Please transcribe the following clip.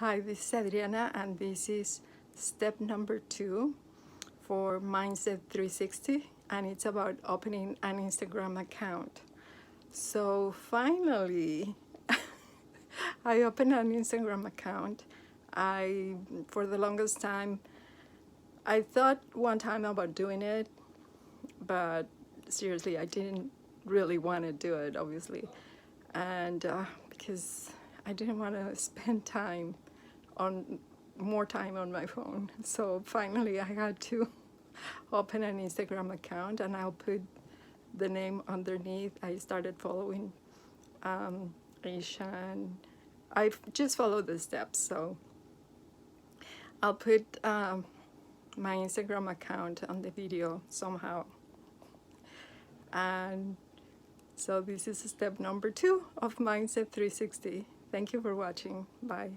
Hi, this is Adriana, and this is step number 2 for Mindset 360, and it's about opening an Instagram account. So finally, I opened an Instagram account. For the longest time, I thought one time about doing it, but seriously, I didn't really want to do it, obviously, and because I didn't want to spend more time on my phone. So finally I had to open an Instagram account, and I'll put the name underneath. I started following Aisha. I've just followed the steps, so I'll put my Instagram account on the video somehow. And so this is step number 2 of Mindset 360. Thank you for watching. Bye.